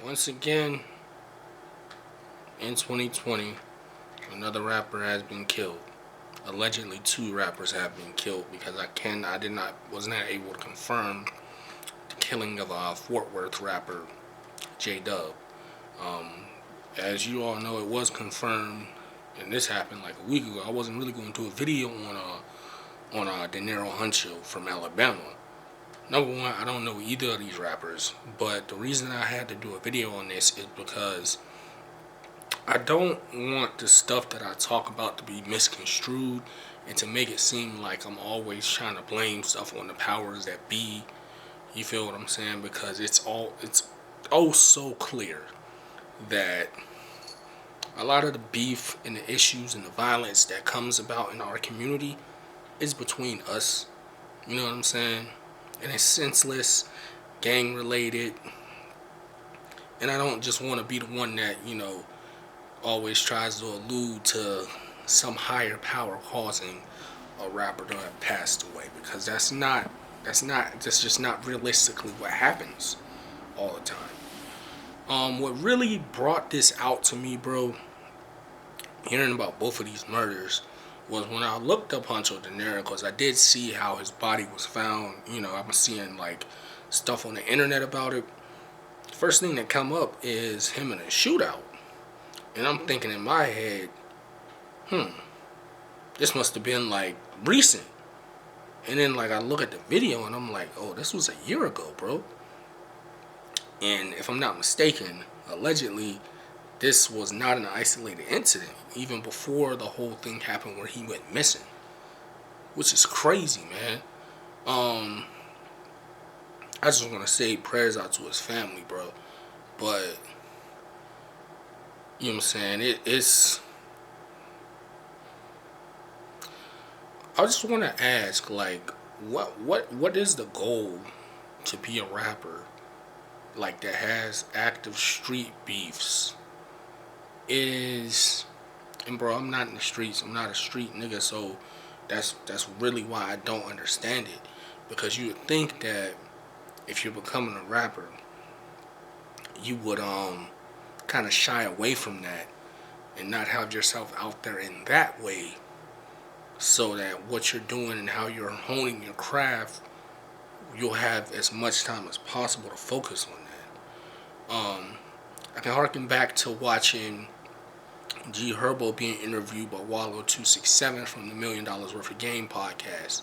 Once again, in 2020, another rapper has been killed. Allegedly, two rappers have been killed because was not able to confirm the killing of a Fort Worth rapper, JDubb. Um, as you all know, it was confirmed, and this happened like a week ago. I wasn't really going to do a video on Dinero Huncho from Alabama. Number one, I don't know either of these rappers, but the reason I had to do a video on this is because I don't want the stuff that I talk about to be misconstrued and to make it seem like I'm always trying to blame stuff on the powers that be. You feel what I'm saying? Because it's oh so clear that a lot of the beef and the issues and the violence that comes about in our community is between us. You know what I'm saying? And it's senseless, gang related. And I don't just want to be the one that, always tries to allude to some higher power causing a rapper to have passed away, because that's just not realistically what happens all the time. What really brought this out to me, bro, hearing about both of these murders, was when I looked up Huncho Dinero, because I did see how his body was found. I'm seeing like stuff on the internet about it. First thing that come up is him in a shootout. And I'm thinking in my head, this must have been like recent. And then like I look at the video and I'm like, oh, this was a year ago, bro. And if I'm not mistaken, allegedly, this was not an isolated incident, even before the whole thing happened where he went missing. Which is crazy, man. I just want to say prayers out to his family, bro. But, you know what I'm saying? It's... I just want to ask, like, what is the goal to be a rapper, like, that has active street beefs? And bro, I'm not in the streets. I'm not a street nigga, so that's really why I don't understand it. Because you would think that if you're becoming a rapper, you would kind of shy away from that and not have yourself out there in that way, so that what you're doing and how you're honing your craft, you'll have as much time as possible to focus on that. I can harken back to watching G Herbo being interviewed by Wallow 267 from the $1 Million Worth of Game podcast.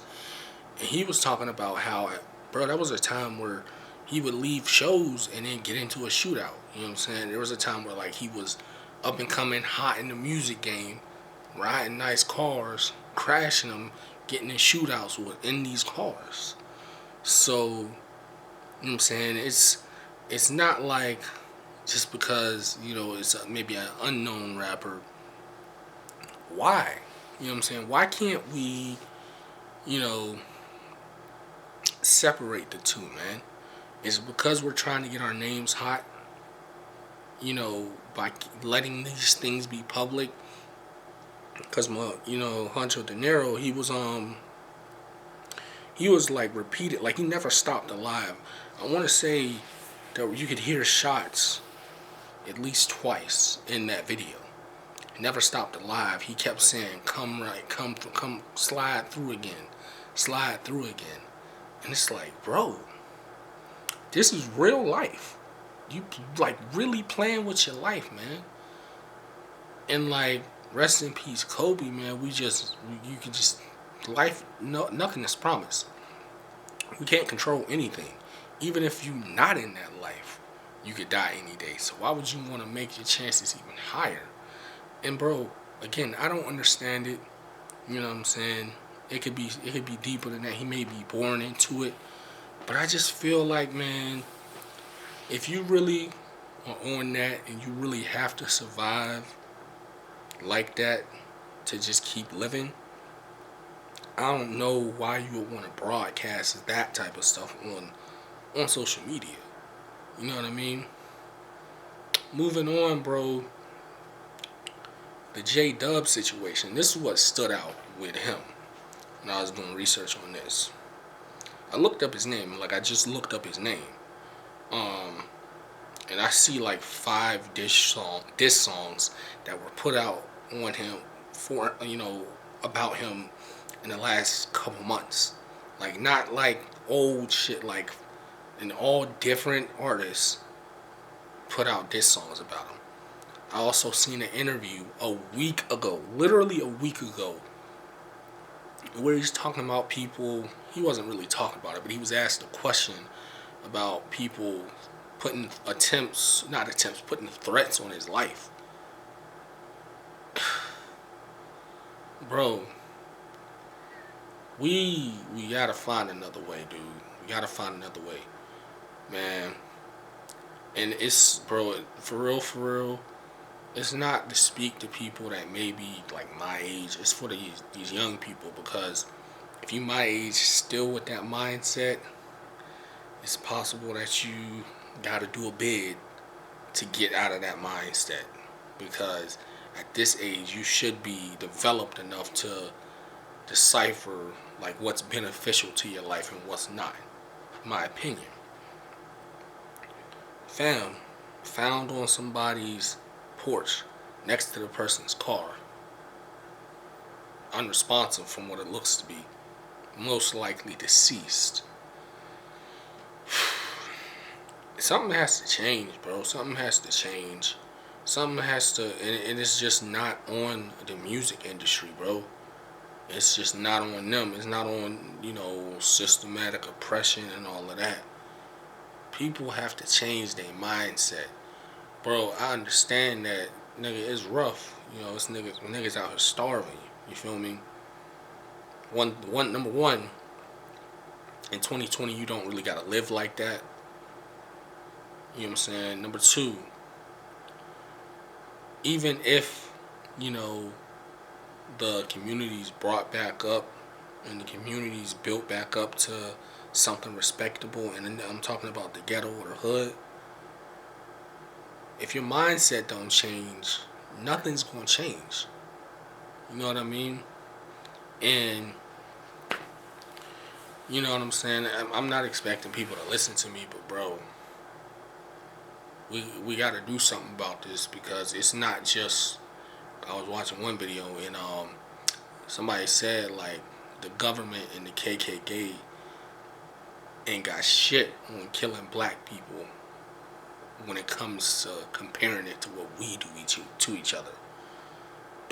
And he was talking about how, bro, that was a time where he would leave shows and then get into a shootout. You know what I'm saying? There was a time where like he was up and coming hot in the music game, riding nice cars, crashing them, getting in shootouts in these cars. So, you know what I'm saying? It's not like just because, it's maybe an unknown rapper. Why? You know what I'm saying? Why can't we, separate the two, man? Is it because we're trying to get our names hot, by letting these things be public? Because Huncho Dinero, he was like repeated, like he never stopped alive. I want to say that you could hear shots at least twice in that video. He never stopped alive. He kept saying, "Come right, come, slide through again, slide through again," and it's like, bro, this is real life. You like really playing with your life, man. And like, rest in peace, Kobe, man. You can just life. No, nothing is promised. We can't control anything. Even if you're not in that life, you could die any day. So why would you want to make your chances even higher? And bro, again, I don't understand it. You know what I'm saying? It could be deeper than that. He may be born into it. But I just feel like, man, if you really are on that and you really have to survive like that to just keep living, I don't know why you would want to broadcast that type of stuff on social media. You know what I mean? Moving on, bro. The JDubb situation. This is what stood out with him when I was doing research on this. I looked up his name. Like, I just looked up his name. and I see like 5 diss songs that were put out on him for, about him in the last couple months. Like, not like old shit, like, and all different artists put out diss songs about him. I also seen an interview a week ago, literally a week ago, where he's talking about people. He wasn't really talking about it, but he was asked a question about people putting putting threats on his life. Bro, we gotta find another way, dude. We gotta find another way, man. And it's, bro, for real. It's not to speak to people that may be like my age. It's for these young people, because if you my age still with that mindset, it's possible that you gotta do a bid to get out of that mindset, because at this age you should be developed enough to decipher like what's beneficial to your life and what's not. In my opinion. Fam, found on somebody's porch next to the person's car, unresponsive from what it looks to be, most likely deceased. Something has to change, bro. Something has to change. Something has to, and it's just not on the music industry, bro. It's just not on them. It's not on, systematic oppression and all of that. People have to change their mindset. Bro, I understand that, nigga, it's rough. It's niggas out here starving. You feel me? Number one, in 2020, you don't really gotta live like that. You know what I'm saying? Number two, even if, the community's brought back up and the community's built back up to something respectable, and I'm talking about the ghetto or the hood, if your mindset don't change, nothing's gonna change. You know what I mean? And you know what I'm saying? I'm not expecting people to listen to me, but bro, we got to do something about this, because it's not just. I was watching one video, and somebody said like the government and the KKK ain't got shit on killing black people when it comes to comparing it to what we do to each other.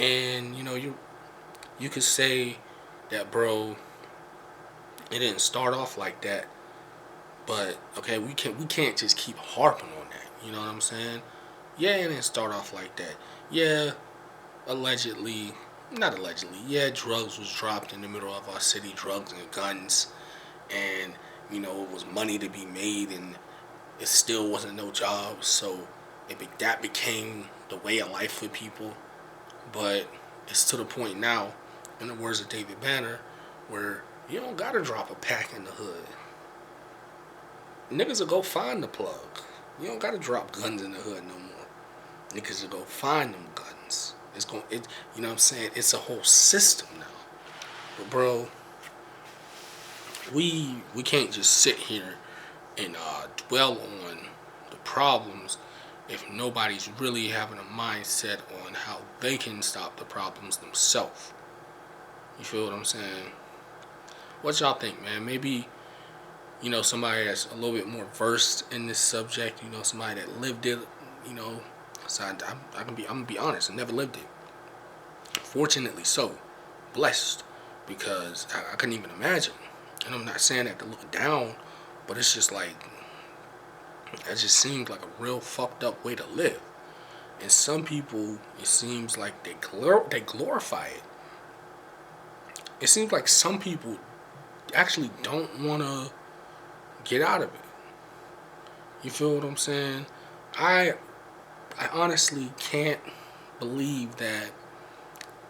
And you could say that, bro, it didn't start off like that, but okay, we can't just keep harping on that. You know what I'm saying? Yeah, it didn't start off like that. Yeah, not allegedly, yeah, drugs was dropped in the middle of our city, drugs and guns, and it was money to be made, and it still wasn't no jobs, so that became the way of life for people. But it's to the point now, in the words of David Banner, where you don't gotta drop a pack in the hood. Niggas will go find the plug. You don't gotta drop guns in the hood no more. Niggas will go find them guns. You know what I'm saying? It's a whole system now. But bro, we can't just sit here and dwell on the problems if nobody's really having a mindset on how they can stop the problems themselves. You feel what I'm saying? What y'all think, man? Maybe, somebody that's a little bit more versed in this subject, somebody that lived it, so I'm gonna be honest, I never lived it. Fortunately so. Blessed. Because I couldn't even imagine. And I'm not saying that to look down, but it's just like, it just seems like a real fucked up way to live. And some people, it seems like they glorify it. It seems like some people actually don't want to get out of it. You feel what I'm saying? I honestly can't believe that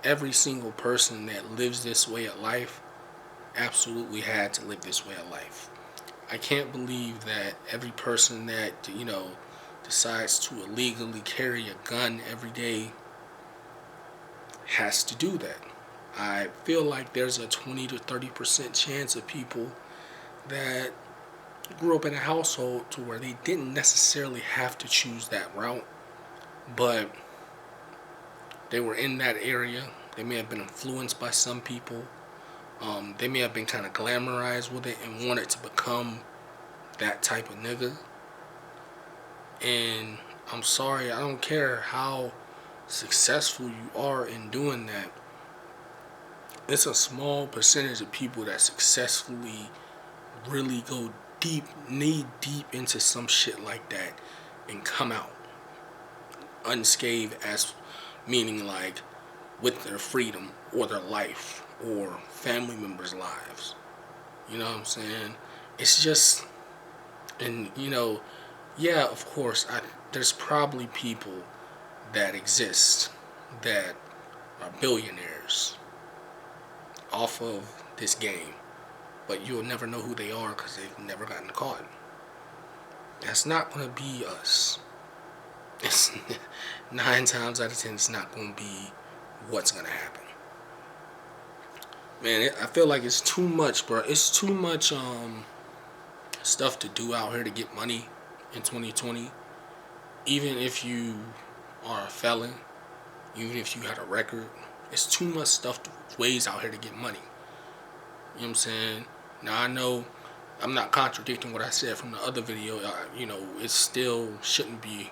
every single person that lives this way of life absolutely had to live this way of life. I can't believe that every person that, decides to illegally carry a gun every day has to do that. I feel like there's a 20 to 30% chance of people that grew up in a household to where they didn't necessarily have to choose that route, but they were in that area. They may have been influenced by some people. They may have been kind of glamorized with it and wanted to become that type of nigga. And I'm sorry, I don't care how successful you are in doing that. It's a small percentage of people that successfully really go deep, knee deep into some shit like that and come out unscathed, as meaning like with their freedom or their life or family members' lives. You know what I'm saying? It's just, and yeah, of course, there's probably people that exist that are billionaires off of this game, but you'll never know who they are because they've never gotten caught. That's not going to be us. It's 9 times out of 10, it's not going to be what's going to happen. Man, I feel like it's too much, bro. It's too much stuff to do out here to get money in 2020. Even if you are a felon, even if you had a record, it's too much ways out here to get money. You know what I'm saying? Now I know I'm not contradicting what I said from the other video. It still shouldn't be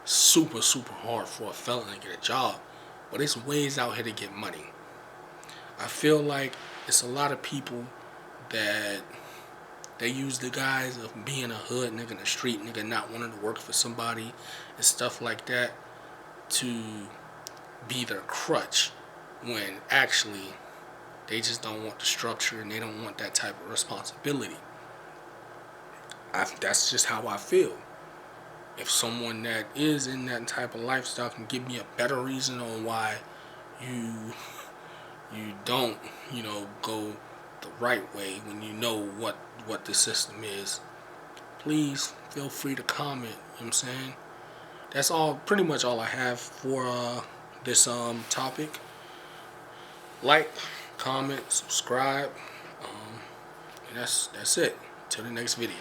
super hard for a felon to get a job, but it's ways out here to get money. I feel like it's a lot of people that they use the guise of being a hood nigga in the street nigga, not wanting to work for somebody and stuff like that, to be their crutch, when actually they just don't want the structure and they don't want that type of responsibility. That's just how I feel. If someone that is in that type of lifestyle can give me a better reason on why you don't, go the right way when you know what the system is, please feel free to comment. You know what I'm saying? That's pretty much all I have for this topic. Like, comment, subscribe, and that's it. Till the next video.